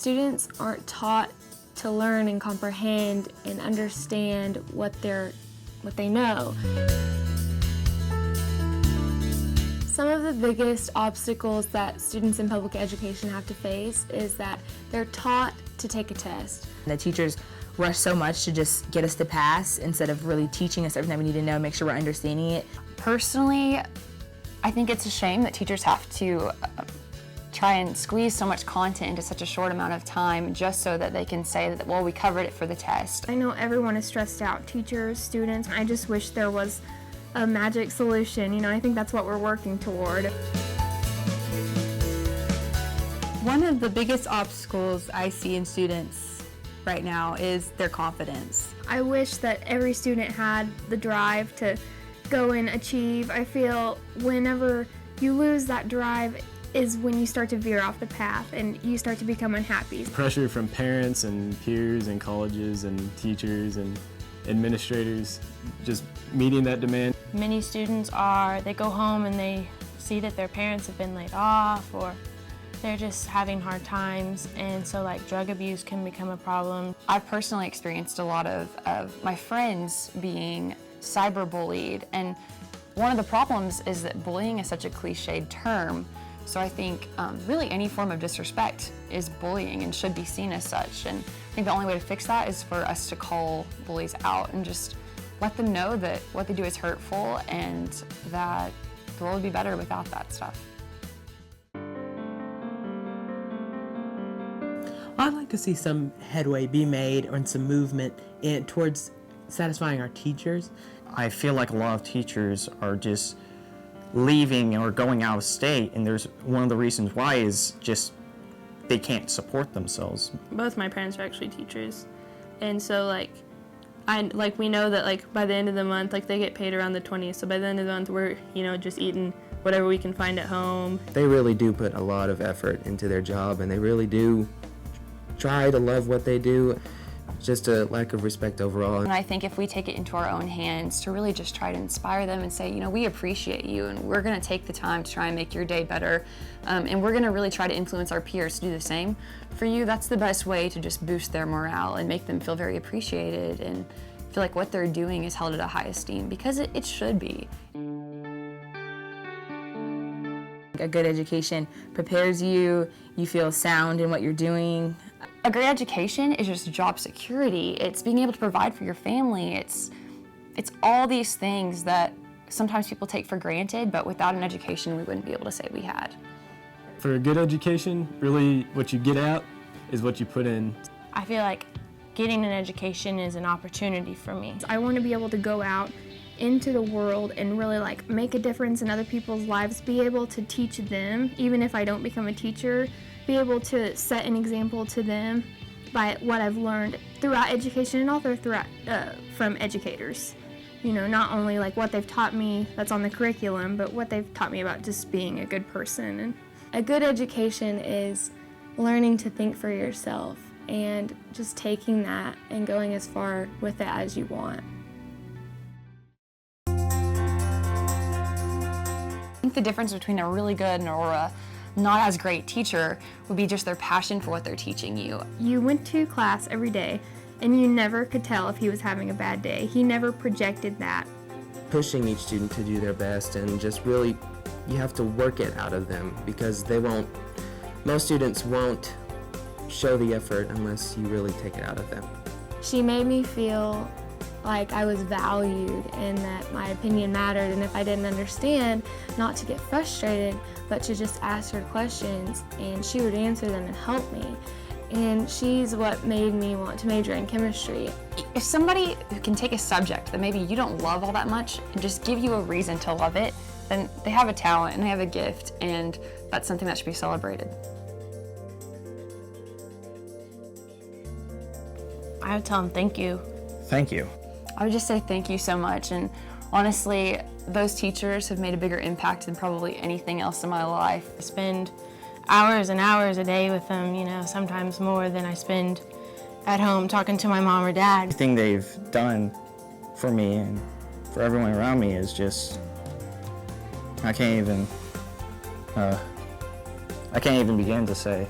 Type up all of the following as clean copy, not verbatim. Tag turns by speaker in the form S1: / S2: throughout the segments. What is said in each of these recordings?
S1: students aren't taught to learn and comprehend and understand what they know. Some of the biggest obstacles that students in public education have to face is that they're taught to take a test.
S2: The teachers rush so much to just get us to pass instead of really teaching us everything we need to know, make sure we're understanding it.
S3: Personally, I think it's a shame that teachers have to try and squeeze so much content into such a short amount of time just so that they can say that, well, we covered it for the test.
S1: I know everyone is stressed out, teachers, students. I just wish there was a magic solution. You know, I think that's what we're working toward.
S4: One of the biggest obstacles I see in students right now is their confidence.
S1: I wish that every student had the drive to go and achieve. I feel whenever you lose that drive is when you start to veer off the path and you start to become unhappy.
S5: Pressure from parents and peers and colleges and teachers and administrators, just meeting that demand.
S6: Many students they go home and they see that their parents have been laid off, or they're just having hard times, and so like drug abuse can become a problem.
S3: I've personally experienced a lot of my friends being cyberbullied, and one of the problems is that bullying is such a cliched term. So I think really any form of disrespect is bullying and should be seen as such. And I think the only way to fix that is for us to call bullies out and just let them know that what they do is hurtful and that the world would be better without that stuff.
S7: I'd like to see some headway be made and some movement towards satisfying our teachers.
S8: I feel like a lot of teachers are just leaving or going out of state, and there's one of the reasons why is just they can't support themselves.
S6: Both my parents are actually teachers, and so we know that by the end of the month, they get paid around the 20th. So by the end of the month, we're just eating whatever we can find at home.
S9: They really do put a lot of effort into their job, and they really do try to love what they do. Just a lack of respect overall.
S3: And I think if we take it into our own hands to really just try to inspire them and say, we appreciate you and we're going to take the time to try and make your day better, and we're going to really try to influence our peers to do the same for you, that's the best way to just boost their morale and make them feel very appreciated and feel like what they're doing is held at a high esteem, because it should be.
S2: A good education prepares you, you feel sound in what you're doing.
S3: A great education is just job security. It's being able to provide for your family. It's all these things that sometimes people take for granted, but without an education, we wouldn't be able to say we had.
S5: For a good education, really what you get out is what you put in.
S6: I feel like getting an education is an opportunity for me.
S1: I want to be able to go out into the world and really make a difference in other people's lives, be able to teach them, even if I don't become a teacher, be able to set an example to them by what I've learned throughout education and also throughout from educators. Not only what they've taught me that's on the curriculum, but what they've taught me about just being a good person. And a good education is learning to think for yourself and just taking that and going as far with it as you want.
S3: I think the difference between a really good or a not as great teacher would be just their passion for what they're teaching you.
S1: You went to class every day and you never could tell if he was having a bad day. He never projected that.
S9: Pushing each student to do their best, and just really, you have to work it out of them, because most students won't show the effort unless you really take it out of them.
S1: She made me feel like I was valued and that my opinion mattered, and if I didn't understand, not to get frustrated, but to just ask her questions, and she would answer them and help me. And she's what made me want to major in chemistry.
S3: If somebody can take a subject that maybe you don't love all that much and just give you a reason to love it, then they have a talent and they have a gift, and that's something that should be celebrated.
S6: I would tell them thank you.
S8: Thank you.
S3: I would just say thank you so much, and honestly, those teachers have made a bigger impact than probably anything else in my life.
S6: I spend hours and hours a day with them, sometimes more than I spend at home talking to my mom or dad.
S8: Everything they've done for me and for everyone around me is just, I can't even begin to say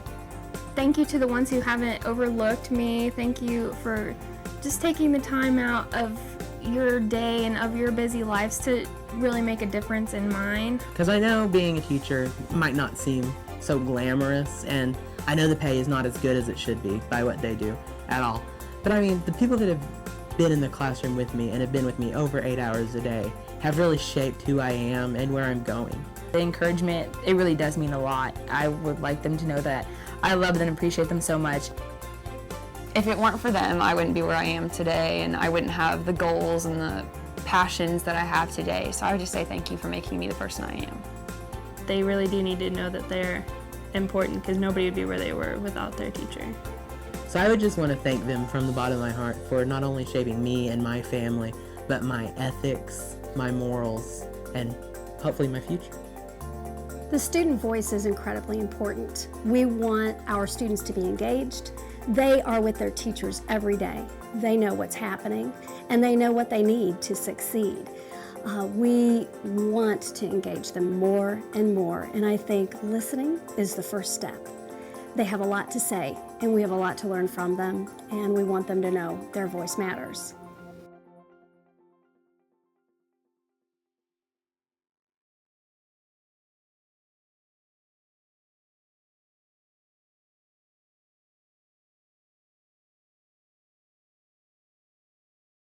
S1: thank you to the ones who haven't overlooked me. Thank you for just taking the time out of your day and of your busy lives to really make a difference in mine.
S7: Because I know being a teacher might not seem so glamorous, and I know the pay is not as good as it should be by what they do at all. But I mean, the people that have been in the classroom with me and have been with me over 8 hours a day have really shaped who I am and where I'm going.
S2: The encouragement, it really does mean a lot. I would like them to know that I love them and appreciate them so much.
S3: If it weren't for them, I wouldn't be where I am today, and I wouldn't have the goals and the passions that I have today. So I would just say thank you for making me the person I am.
S6: They really do need to know that they're important, because nobody would be where they were without their teacher.
S7: So I would just want to thank them from the bottom of my heart for not only shaping me and my family, but my ethics, my morals, and hopefully my future.
S10: The student voice is incredibly important. We want our students to be engaged. They are with their teachers every day. They know what's happening, and they know what they need to succeed. We want to engage them more and more, and I think listening is the first step. They have a lot to say, and we have a lot to learn from them, and we want them to know their voice matters.